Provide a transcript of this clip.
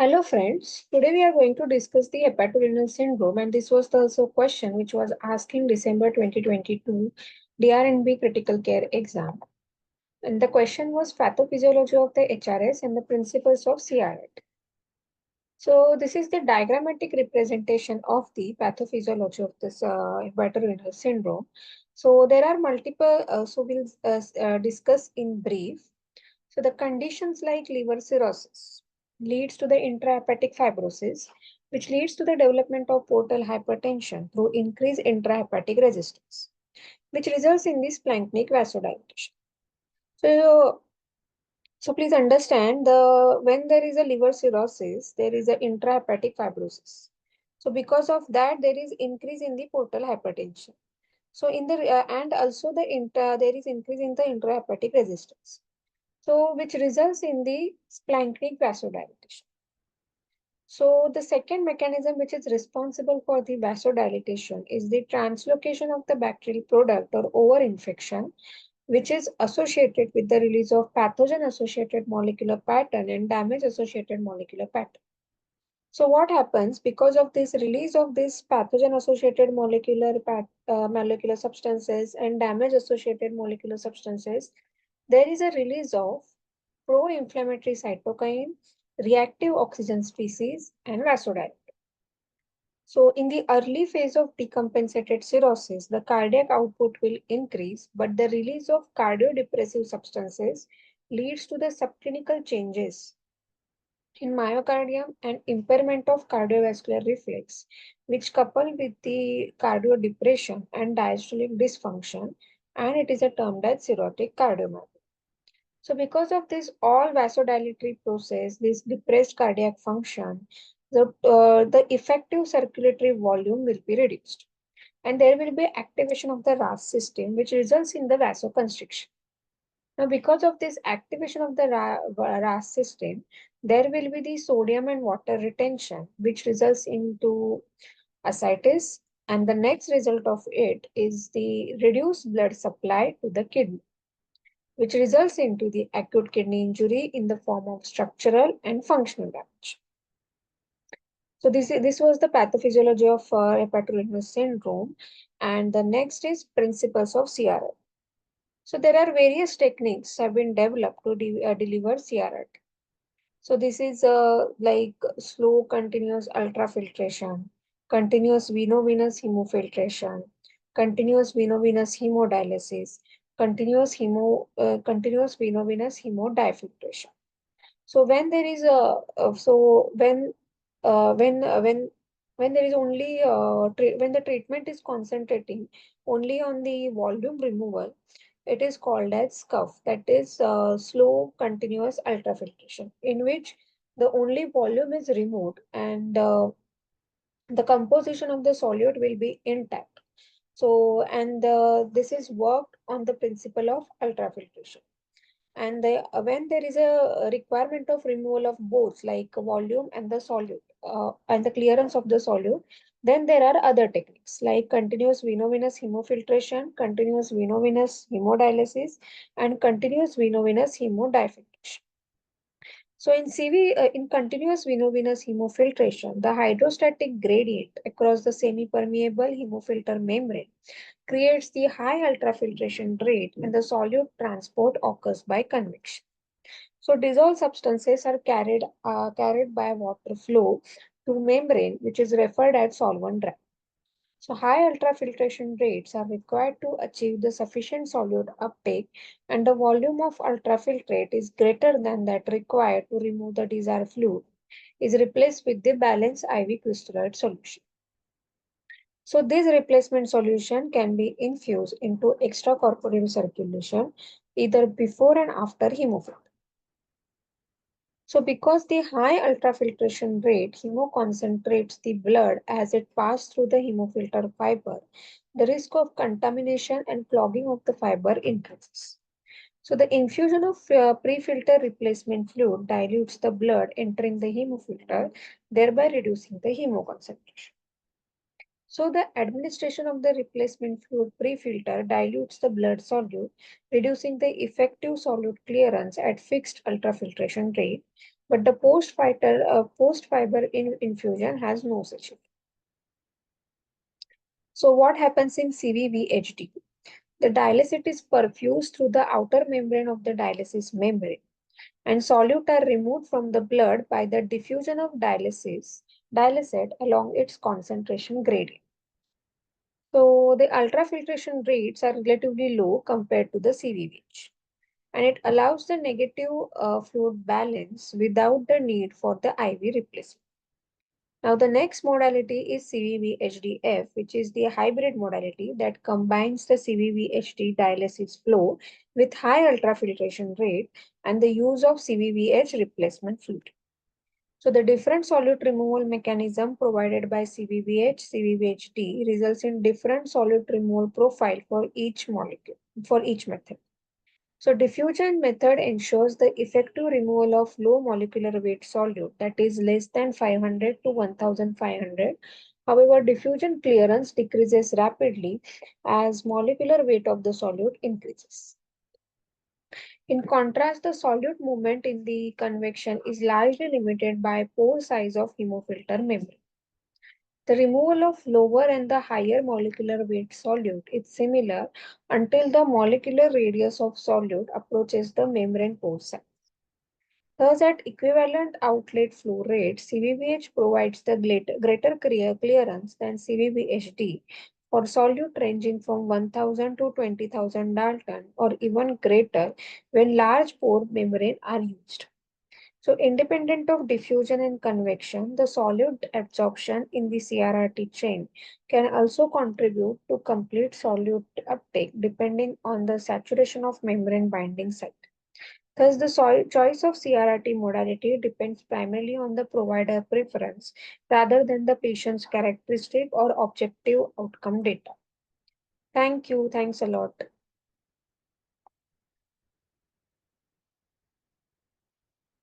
Hello friends, today we are going to discuss the Hepato-Renal syndrome, and this was the also question which was asked in December 2022 DRNB critical care exam. And the question was pathophysiology of the HRS and the principles of CRT. So this is the diagrammatic representation of the pathophysiology of this Hepato-Renal syndrome. So there are multiple, we'll discuss in brief. So the conditions like liver cirrhosis leads to the intrahepatic fibrosis, which leads to the development of portal hypertension through increased intrahepatic resistance, which results in this splanchnic vasodilatation. So, so please understand the when there is a liver cirrhosis, there is a intrahepatic fibrosis. So because of that, there is increase in the portal hypertension. So in the and also there is increase in the intrahepatic resistance. So which results in the splanchnic vasodilatation. So the second mechanism which is responsible for the vasodilatation is the translocation of the bacterial product or overinfection, which is associated with the release of pathogen-associated molecular pattern and damage-associated molecular pattern. So what happens because of this release of this pathogen-associated molecular substances and damage-associated molecular substances, there is a release of pro-inflammatory cytokine, reactive oxygen species, and vasodilator. So in the early phase of decompensated cirrhosis, the cardiac output will increase, but the release of cardiodepressive substances leads to the subclinical changes in myocardium and impairment of cardiovascular reflex, which coupled with the cardiodepression and diastolic dysfunction, and it is a termed as cirrhotic cardiomyopathy. So because of this all vasodilatory process, this depressed cardiac function, the effective circulatory volume will be reduced. And there will be activation of the RAS system, which results in the vasoconstriction. Now, because of this activation of the RAS system, there will be the sodium and water retention, which results into ascites. And the next result of it is the reduced blood supply to the kidney, which results into the acute kidney injury in the form of structural and functional damage. So this was the pathophysiology of hepatorenal syndrome. And the next is principles of CRT. So there are various techniques have been developed to deliver CRT. So this is like slow continuous ultrafiltration, continuous veno-venous hemofiltration, continuous veno-venous hemodialysis, continuous veno-venous hemodifiltration. So when there is a so when there is only when the treatment is concentrating only on the volume removal, it is called as SCUF, that is slow continuous ultrafiltration, in which the only volume is removed and the composition of the solute will be intact. So, and this is worked on the principle of ultrafiltration. And when there is a requirement of removal of both, like volume and the solute, and the clearance of the solute, then there are other techniques like continuous veno-venous hemofiltration, continuous veno-venous hemodialysis, and continuous veno-venous hemodifiltration. So in continuous veno-venous hemofiltration, the hydrostatic gradient across the semi-permeable hemofilter membrane creates the high ultrafiltration rate and the solute transport occurs by convection. So dissolved substances are carried by water flow to membrane, which is referred as solvent drag. So high ultrafiltration rates are required to achieve the sufficient solute uptake, and the volume of ultrafiltrate is greater than that required to remove the desired fluid is replaced with the balanced IV crystalloid solution. So this replacement solution can be infused into extracorporeal circulation either before and after hemofiltration. So because the high ultrafiltration rate hemoconcentrates the blood as it passes through the hemofilter fiber, the risk of contamination and clogging of the fiber increases. So the infusion of pre-filter replacement fluid dilutes the blood entering the hemofilter, thereby reducing the hemoconcentration. So the administration of the replacement fluid pre-filter dilutes the blood solute, reducing the effective solute clearance at fixed ultrafiltration rate. but the post fiber infusion has no such effect. So what happens in CVVHD? The dialysate is perfused through the outer membrane of the dialysis membrane, and solute are removed from the blood by the diffusion of dialysate along its concentration gradient. So the ultrafiltration rates are relatively low compared to the CVVH, and it allows the negative fluid balance without the need for the IV replacement. Now, the next modality is CVVHDF, which is the hybrid modality that combines the CVVHD dialysis flow with high ultrafiltration rate and the use of CVVH replacement fluid. So, the different solute removal mechanism provided by CVVH, CVVHD results in different solute removal profile for each molecule, for each method. So diffusion method ensures the effective removal of low molecular weight solute, that is less than 500 to 1500. However, diffusion clearance decreases rapidly as molecular weight of the solute increases. In contrast, the solute movement in the convection is largely limited by pore size of hemofilter membrane. The removal of lower and the higher molecular weight solute is similar until the molecular radius of solute approaches the membrane pore size. Thus, at equivalent outlet flow rate, CVVH provides the greater clearance than CVVHD for solute ranging from 1000 to 20,000 Dalton or even greater when large pore membrane are used. So independent of diffusion and convection, the solute absorption in the CRRT chain can also contribute to complete solute uptake depending on the saturation of membrane binding site. Thus, the choice of CRRT modality depends primarily on the provider preference rather than the patient's characteristic or objective outcome data. Thank you. Thanks a lot.